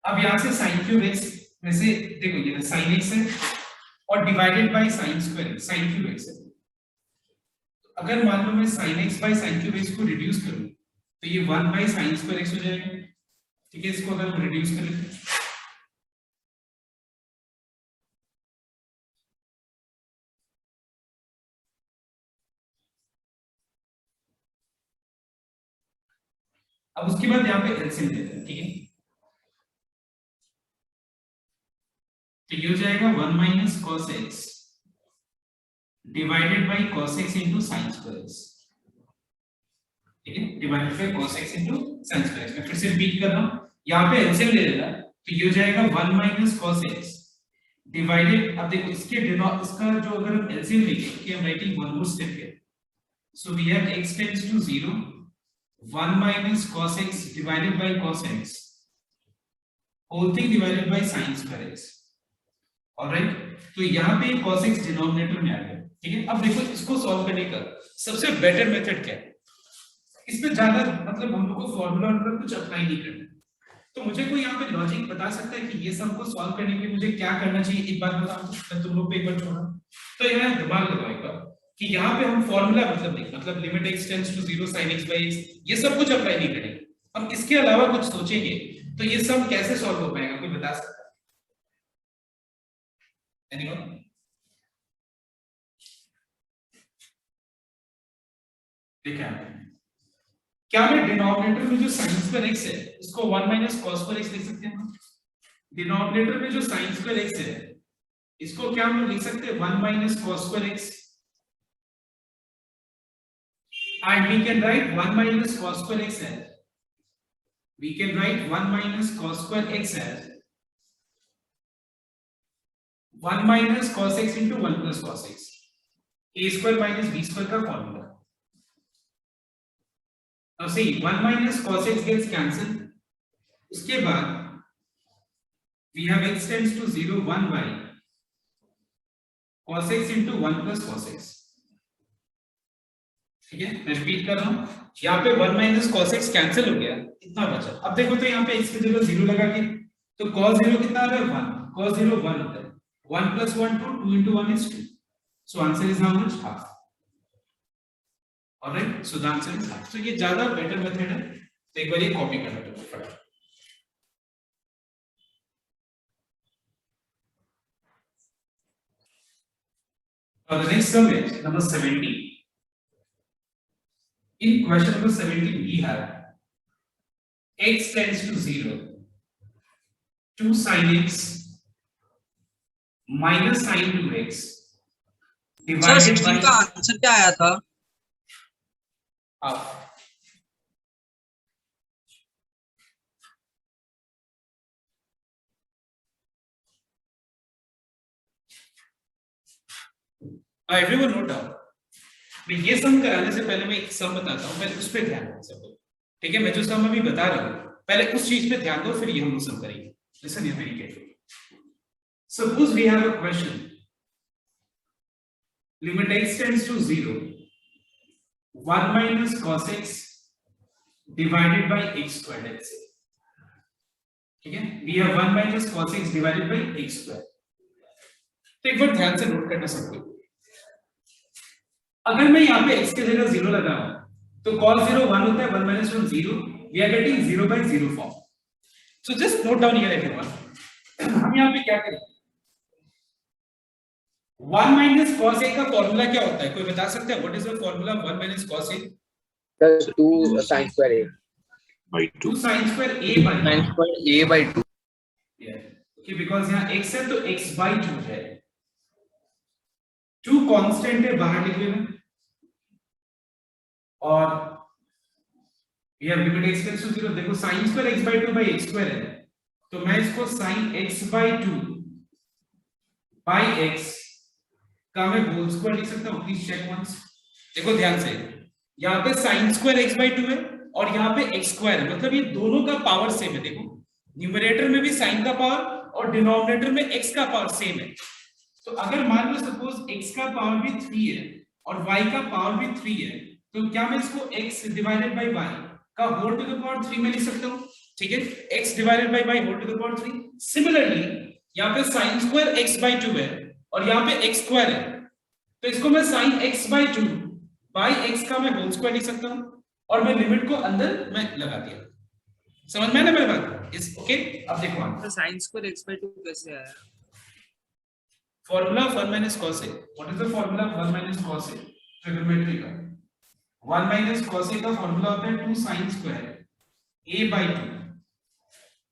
अब यहां से sin cube x में से देखो ये sin x है और divided by sin square sin cube x है। तो अगर मान लो मैं sin x by sin cube x को रिड्यूस करूं तो ये 1 by sin स्क्वायर x हो जाएगा। ठीक है, इसको अगर हम रिड्यूस करें अब उसके बाद यहाँ पे एलसीएम लेते हैं। ठीक है, तो ये हो जाएगा 1 minus cos x divided bye cos x into sin square x। ठीक है, divided by cos x into sin square x। मैं फिर से रिपीट कर रहा हूं, यहाँ पे एलसीएम ले लेना, तो ये हो जाएगा 1 minus cos x डिवाइडेड। अब देखो इसके इसका जो अगर हम एलसीएम लेंगे कि हम राइटिंग वन मोर स्टेप है, so we have x tends to 0, 1 minus cos x divided by cos x whole thing divided by sin square x। Alright, तो यहाँ पे cos x डिनोमिनेटर में आ गया। ठीक है, अब देखो इसको सॉल्व करने का सबसे बेटर मेथड क्या है? इसमें ज्यादा मतलब हम लोग को फॉर्मूला वगैरह कुछ अप्लाई नहीं करना। तो मुझे कोई यहाँ पे लॉजिक बता सकता है कि ये सब को सॉल्व करने के लिए मुझे क्या करना चाहिए? एक बात बताओ तो मैं तुम लोग पे एक बार छोड़ा, तो यहाँ दिमाग लगाओ एक बार कि यहाँ पे हम फॉर्मूला मतलब limit x tends to 0 sin x by x ये सब कुछ अप्लाई नहीं करेंगे। हम इसके अलावा कुछ सोचेंगे तो ये सब कैसे सॉल्व हो पाएगा? कोई बता सकता है? Anyone? देखा है क्या मैं डिनोमिनेटर में जो sin स्क्वायर x है इसको 1 माइनस cos स्क्वायर x लिख सकते हैं? डिनोमिनेटर में जो sin स्क्वायर x है इसको क्या हम लिख सकते हैं 1 minus cos square x, and we can write 1 minus cos square x as, we can write 1 minus cos square x as 1 minus cos x into 1 plus cos x, a square minus b square का formula. Now see 1 minus cos x gets cancelled, उसके बाद we have x tends to 0 1 by cos x into 1 plus cos x. ठीक है, मैं repeat कर रहा हूं, यहाँ पे 1 माइनस cos x कैंसिल हो गया, इतना बचा. अब देखो तो यहाँ पे x की जगह 0 लगा के तो cos 0 कितना आ रहा है 1, cos 0 1 होता है, 1 plus 1 2, 2 into 1 is 2, so answer is how much? Half. Alright, so the answer is half. So ये ज्यादा बेटर मेथड है, तो एक बार ये कॉपी करना तो फटाफट. Now the next sum is number 17. In question number 17, we have x tends to 0, 2 sin x minus sin 2x sir divided 16 का by आंसर क्या आया था? half. Everyone note down. मैं ये सम कराने से पहले मैं एक सम बताता हूँ, पहले उस पे ध्यान दो सबको. ठीक है, मैं जो सम अभी बता रहा हूँ पहले उस चीज पे ध्यान दो, फिर ये हम सम करेंगे. Listen here very carefully. Suppose we have a question. Limit x tends to 0, 1 minus cos x divided by x squared, let's say. ठीक है, we have 1 minus cos x divided by x squared. तो एक बार ध्यान से note करना सबको. अगर मैं यहाँ पे x की जगह 0 लगाऊं तो cos 0 1 होता है, 1 minus 1 0, we are getting 0 by 0 form. So just note down here everyone. हम यहाँ पे क्या करेंगे, 1 minus cos a का फॉर्मूला क्या होता है, कोई बता सकता है? What is the formula of 1 minus cos a? Sir, 2 sin square a. by 2. 2 sin square a by sin square a by 2. yeah. Okay, because यहाँ x है तो x by 2 हो जाएगा. 2 कांस्टेंट है, बाहर लिख लेना, और we have limit x tends to 0. देखो sin square x by 2 by x square है, तो मैं इसको sin x by 2 by x का मैं होल स्क्वायर लिख सकता हूँ. Please check once. देखो ध्यान से, यहाँ पे sin square x by 2 है और यहाँ पे x square है, मतलब ये दोनों का पावर सेम है. देखो न्यूमरेटर में भी sin का पावर और डिनोमिनेटर में x का पावर सेम है. तो अगर मान लो सपोज x का पावर भी 3 है और y का पावर भी 3 है, तो क्या मैं इसको x डिवाइडेड बाय y का होल टू द पावर 3 में लिख सकता हूँ. ठीक है, x divided by y whole to the power 3. Similarly यहाँ पे sin स्क्वायर x by 2 है और यहाँ पे x स्क्वायर है, तो इसको मैं sin x by 2 by x का मैं होल स्क्वायर लिख सकता हूँ, और मैं लिमिट को अंदर मैं लगा दिया. समझ में आया मेरी बात? इस ओके. अब देखो तो sin square x by 2 कैसे आया? formula of 1 minus cos a. What is the formula of 1 minus cos a? Trigonometry का 1 minus cos a का formula होता है 2 sin square a by 2.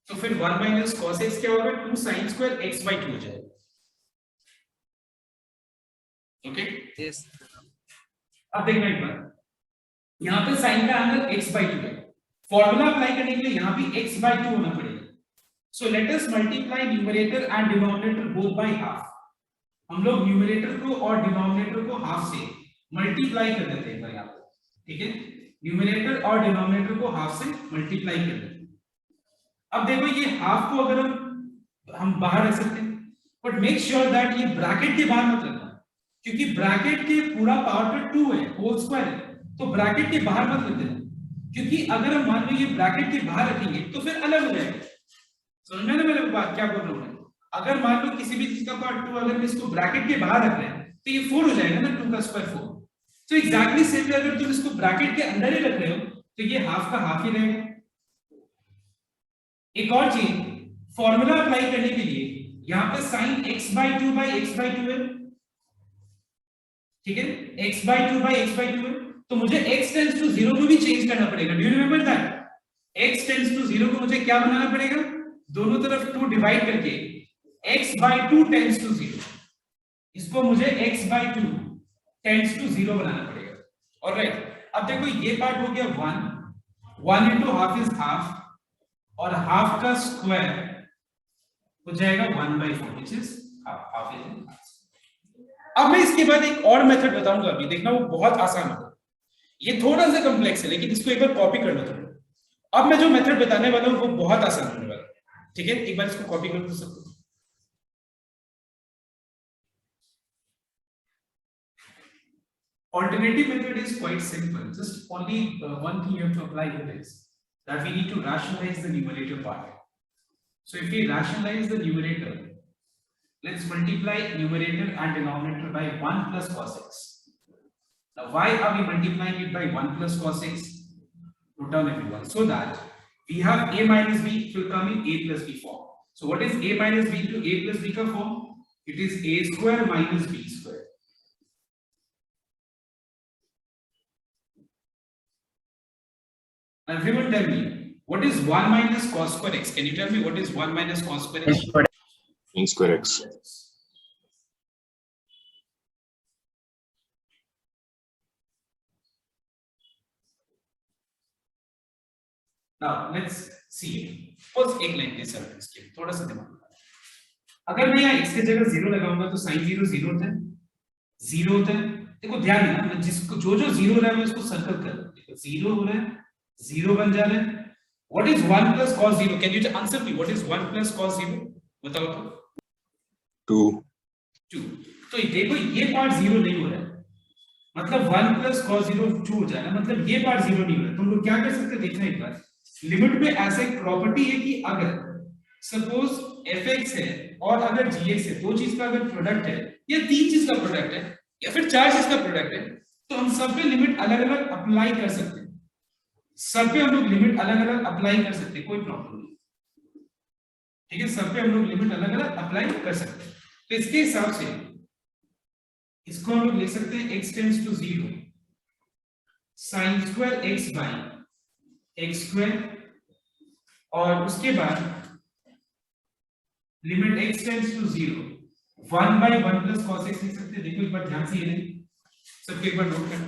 तो फिर 1 minus cos x क्या होगा, 2 sin square x by 2 हो जाएगा. Okay, Yes. अब देखना एक बार, यहाँ पे sin का एंगल x by 2 है, फॉर्मूला अप्लाई करने के लिए यहाँ भी x by 2 होना पड़ेगा. So let us multiply numerator and denominator both by half. हम लोग न्यूमरेटर को और डिनोमिनेटर को हाफ से मल्टीप्लाई कर देते हैं यहाँ पे. ठीक है, न्यूमरेटर और डिनोमिनेटर को हाफ से मल्टीप्लाई कर देते हैं. अब देखो ये हाफ को अगर हम बाहर रख सकते हैं, बट मेक श्योर दैट ये ब्रैकेट के बाहर मत रखना, क्योंकि ब्रैकेट के पूरा पावर पे 2 है, होल स्क्वायर है, तो ब्रैकेट के बाहर मत रख देना, क्योंकि अगर हम मान लो ये ब्रैकेट के बाहर रखेंगे तो फिर अलग हो जाएगा. समझ में ना मेरे बात क्या बोल रहा हूँ मैं? अगर मान लो किसी भी चीज का पार्ट 2 अगर इसको ब्रैकेट के बाहर रख रहे हैं तो ये 4 हो जाएगा ना, 2 का स्क्वायर 4. तो एग्जैक्टली सेम अगर तुम इसको ब्रैकेट के अंदर ही रख रहे हो तो ये हाफ का हाफ ही रहेगा. एक और चीज, फॉर्मूला अप्लाई करने के लिए यहाँ पे sin x by 2 by x by 2 है. ठीक है, x by 2 by x by 2 है, तो मुझे x टेंड्स टू 0 को भी चेंज करना पड़ेगा। Do you remember that? x tends to 0 को मुझे क्या बनाना पड़ेगा? दोनों तरफ 2 डिवाइड करके x/2 टेंड्स टू 0, इसको मुझे x/2 टेंड्स टू 0 बनाना पड़ेगा। ऑलराइट, अब देखो ये पार्ट हो गया 1 into हाफ इज हाफ, और हाफ का स्क्वायर हो जाएगा 1/4 which is half is half. अब मैं इसके बाद एक और मेथड बताऊंगा, अभी देखना वो बहुत आसान होगा। ये थोड़ा सा कॉम्प्लेक्स है लेकिन इसको एक बार कॉपी कर लो तुम। अब मैं जो मेथड बताने वाला हूं वो बहुत आसान होने वाला है, ठीक है? एक बार इसको कॉपी कर दो सबको। Alternative method is quite simple. Just only one thing you have to apply with this, that we need to rationalize the numerator part. So if we rationalize the numerator, let's multiply numerator and denominator by 1 plus cos x. Now why are we multiplying it by 1 plus cos x? Put down everyone, so that we have a minus b will come in a plus b form. So what is a minus b to a plus b ka form? It is a square minus b square. Now everyone tell me, what is 1 minus cos square x? Can you tell me what is 1 minus cos square x? Sin square x. Now let's see. Suppose एक line दे sir इसके थोड़ा सा दिमाग लगाओ। अगर मैं यहाँ x की जगह 0 लगाऊंगा तो sin 0 0 होता है, 0 होता है। देखो ध्यान देना, मैं जिसको जो 0 हो रहा है मैं उसको सर्कल कर, देखो 0 हो रहा है, 0 बन जा रहा है। What is 1 plus cos 0? Can you answer me? What is 1 plus cos 0? बताओ तो। 2। तो देखो ये पार्ट 0 नहीं हो रहा है, मतलब 1 plus cos 0 2 हो जाएगा, मतलब ये पार्ट 0 नहीं हो रहा है। तुम लोग क्या कर सकते हो देखना एक बार, लिमिट में ऐसा एक प्रॉपर्टी है कि अगर सपोज fx है और अगर gx है, दो चीज का अगर प्रोडक्ट है या तीन चीज का प्रोडक्ट है या फिर चार चीज का प्रोडक्ट है, तो हम सब पे लिमिट अलग अलग अप्लाई कर सकते हैं। सब पे हम लोग लिमिट अलग अलग अप्लाई कर सकते हैं, कोई प्रॉब्लम नहीं, ठीक है? सब पे हम लोग लिमिट अलग अलग अप्लाई कर सकते हैं। तो इसके हिसाब से इसको हम लोग लिख सकते हैं x tends to 0 sin square x by x square, और उसके बाद limit x tends to 0 1 by 1 plus cos x लिख सकते हैं। देखो एक बार ध्यान से ये सबको एक बार नोट कर,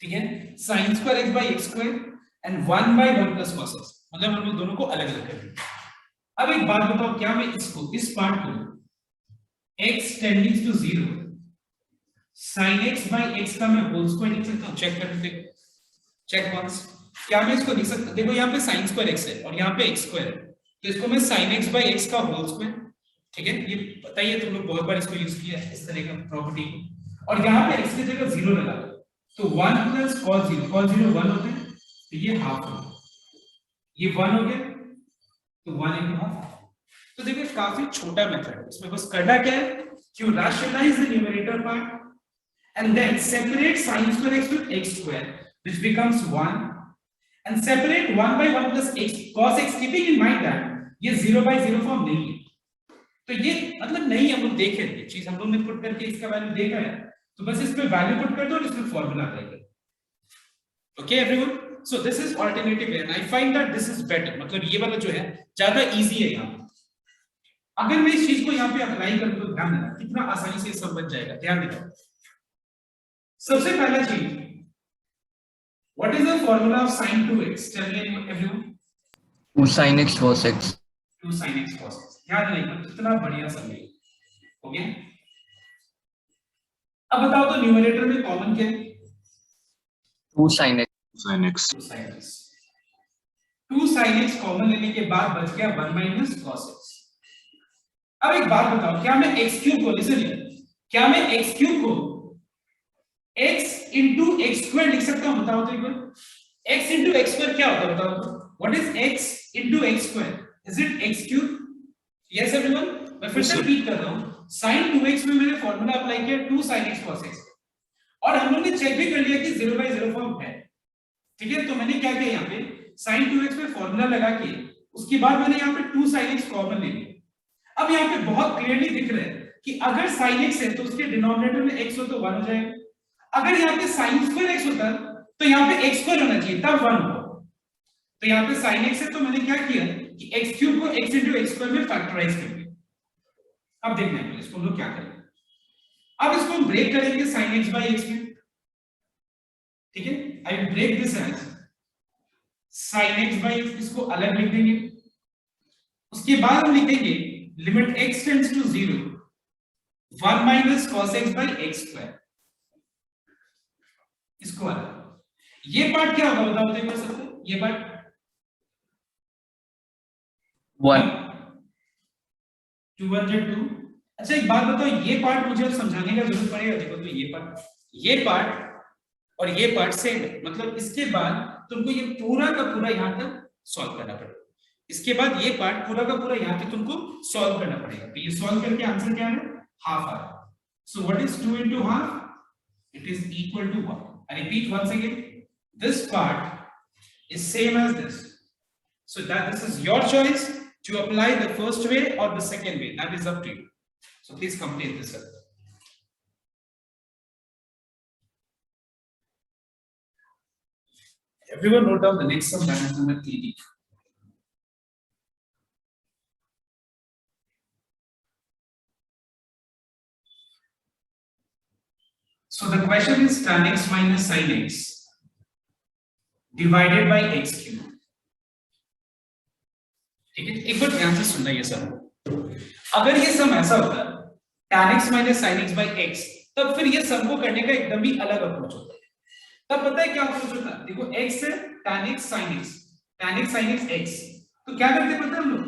ठीक है? sin square x by x square and 1 by 1 plus cos x, मतलब हम लोग दोनों को अलग अलग कर देंगे। अब एक बात बताओ, क्या मैं इसको इस पार्ट को x tending to 0 sin x by x का मैं होल स्क्वायर लिख सकता हूं? चेक कर देखो, चेक वंस। क्या मैं इसको लिख सकता? देखो यहाँ पे sin स्क्वायर x है और यहाँ पे x स्क्वायर है, तो इसको मैं sin x by x का होल स्क्वायर, ठीक है? ये बताइए, तुम लोग बहुत बार इसको यूज किया है इस तरह का प्रॉपर्टी को, और यहाँ पे x की जगह 0 लगा दो, तो 1 plus cos 0, cos 0 1 होता है, तो ये हाफ हो, ये 1 हो गया, तो 1 into हाफ। तो देखिए काफी छोटा मेथड है, इसमें बस करना क्या है कि rationalize the numerator part and then separate sin square x with x square which becomes 1 and separate 1 by 1 plus x cos x, keeping in mind that ये 0 by 0 फॉर्म नहीं है, तो ये मतलब नहीं, हम लोग देखे ये चीज हम लोग ने पुट करके इसका वैल्यू देखा है, तो बस इस पे वैल्यू पुट कर दो और इसमें फार्मूला अप्लाई कर दो। Okay everyone, so this is alternative way and I find that this is better, मतलब ये वाला जो है ज्यादा इजी है। यहाँ अगर मैं इस चीज को यहाँ पे अप्लाई करूं तो ध्यान देना कितना आसानी से सब बन जाएगा। ध्यान देना, सबसे पहला चीज, what is the formula of sin 2x? Tell me everyone. 2 sin x cos x। 2 sin x cos x। ध्यान देना, कितना बढ़िया समझे, हो गया? अब बताओ तो न्यूमरेटर में कॉमन क्या है? 2 sin x। Sin x. 2 sin x। 2 sin x common लेने के बाद बच गया 1 minus cos x। अब एक बात बताओ, क्या मैं x क्यूब को, लिसन, क्या मैं x क्यूब को x into x स्क्वायर लिख सकता हूं? बताओ तो एक बार, x into x स्क्वायर क्या होता है बताओ तो? What is x into x square? Is it x cube? Yes everyone, मैं फिर से रिपीट कर रहा हूं, sin 2x में मैंने फार्मूला अप्लाई किया 2 sin x cos x, और हम लोगों ने चेक भी कर लिया कि 0 by 0 फॉर्म है, ठीक है? तो मैंने क्या किया, यहाँ पे sin 2x में फार्मूला लगा के उसके बाद मैंने यहाँ पे 2 sin x कॉमन ले लिया। अब यहाँ पे बहुत क्लियरली दिख रहा है कि अगर sin x है तो उसके डिनोमिनेटर में x हो तो 1 हो जाएगा, अगर यहाँ पे साइन स्क्वायर एक्स होता तो यहाँ पे एक्स स्क्वायर होना चाहिए, तब 1 होगा। तो यहाँ पे साइन एक्स है तो मैंने क्या किया कि एक्स क्यूब को एक्स इंटू एक्स स्क्वायर में फैक्टराइज कर दिया। अब देखना है इसको हम लोग क्या करेंगे। अब इसको हम ब्रेक करेंगे साइन एक्स बाई एक्स में, ठीक है। I will break this as sine x by x, इसको अलग लिख देंगे। उसके बाद हम लिखेंगे limit x tends to 0 1 minus cos x by x square, इसको अलग। ये पार्ट क्या होगा बताओ तो एक बार सबको, ये पार्ट 1 202। अच्छा एक बात बताओ, ये पार्ट मुझे अब समझाने का जरूरत पड़ेगा। देखो तो ये पार्ट और ये पार्ट सेम है, मतलब इसके बाद तुमको ये पूरा का पूरा यहां तक सॉल्व करना पड़ेगा। इसके बाद ये पार्ट पूरा का पूरा यहां तक तुमको सॉल्व करना पड़ेगा। तो ये सॉल्व करके आंसर क्या है, हाफ आ रहा है। So what is 2 into half? It is equal to 1. I repeat once again, this part is same as this. So that this is your choice to apply the first way or the second way. That is up to you. So please complete this up. Everyone note down the next sum, that is number 3D. So the question is tan x minus sin x divided by x cube. ठीक है, एक बार ध्यान से सुनना ये सम। अगर ये सम ऐसा होता tan x minus sin x by x, तब फिर ये सम को करने का एकदम ही अलग अप्रोच होता है। तब पता है क्या अप्रोच होता है? देखो x है tan x sin x, tan x sin x x, तो क्या करते पता है हम लोग,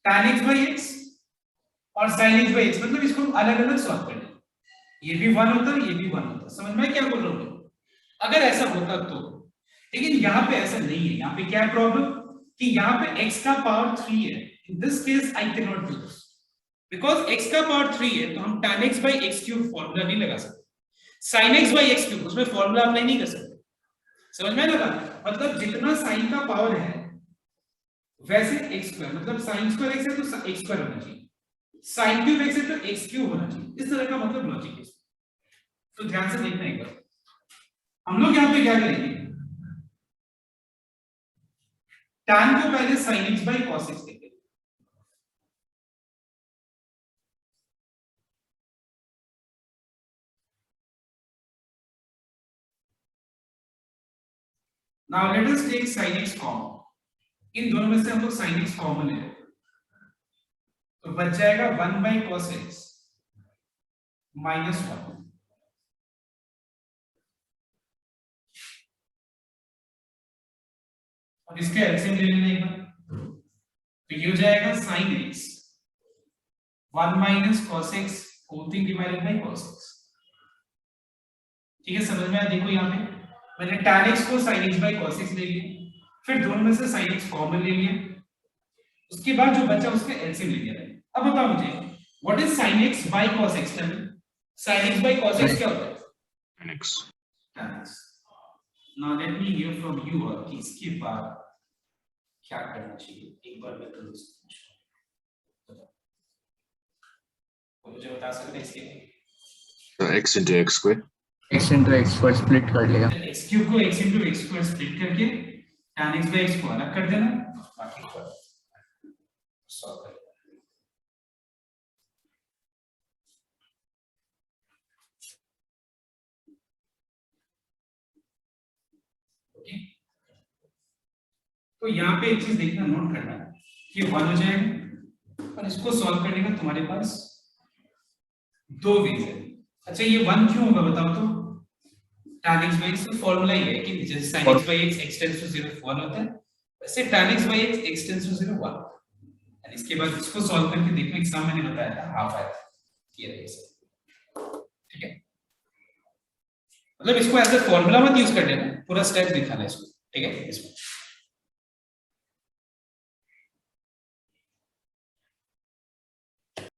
tan x by x और sin x by x, मतलब इसको अलग अलग सॉल्व करना। ये भी 1 होता है, ये भी 1 होता है। समझ में क्या बोल रहा हूँ? अगर ऐसा होता तो, लेकिन यहाँ पे ऐसा नहीं है। यहाँ पे क्या है प्रॉब्लम कि यहाँ पे x का पावर 3 है। In this case I can not do this because x का पावर 3 है, तो हम tan x by x cube formula नहीं लगा सकते। sin x by x cube उसमें फॉर्मूला अप्लाई नहीं कर सकते। समझ में लगा? मतलब जितना sin का पावर है वैसे x स्क्वायर, मतलब sin स्क्वायर x है तो x स्क्वायर होना चाहिए, sin क्यूब x है तो x क्यूब होना चाहिए। इस तरह का मतलब लॉजिक है। तो ध्यान से देखना एक बार। हम लोग यहाँ पे क्या करेंगे, tan को पहले sin x by cos x देंगे। Now let us take sin x common. इन दोनों में से हम लोग sin x कॉमन ले, तो बच जाएगा 1 by cos x minus 1। और इसके एलसीएम ले लेना एक बार, तो ये हो जाएगा sin x 1 minus cos x whole thing divided by cos x। ठीक है, समझ में आया? देखो यहाँ पे मैंने tan x को sin x by cos x ले लिया, फिर दोनों में से sin x कॉमन ले लिया, उसके बाद जो बचा उसका एलसीएम ले लिया। अब बताओ मुझे what is sin x by cos x? sin x by cos x क्या होता है? tan x। tan x। Now let me hear from you all कि इसके बाद क्या करना चाहिए, एक बार मैं तुमसे पूछूं, तो मुझे बता सकते हैं इसके x into x square। x into x square split कर लेगा। x क्यूब को x into x square split करके tan x by x को अलग कर देना, बाकी को सॉल्व कर देना। ओके, तो यहाँ पे एक चीज देखना, नोट करना कि 1 हो जाएगा और इसको सॉल्व करने का तुम्हारे पास 2 वेज है। अच्छा ये 1 क्यों होगा बताओ तो? tan x by x का फॉर्मूला ये है कि जैसे sin x by x x tends to 0 1 होता है, वैसे tan x by x x tends to 0 1। और इसके बाद इसको सॉल्व करके देखो, एग्जाम मैंने बताया था हाफ आया था, ये रहे सर। ठीक है, मतलब इसको ऐसे फॉर्मूला मत यूज कर लेना, पूरा स्टेप दिखाना इसको। ठीक है, इसमें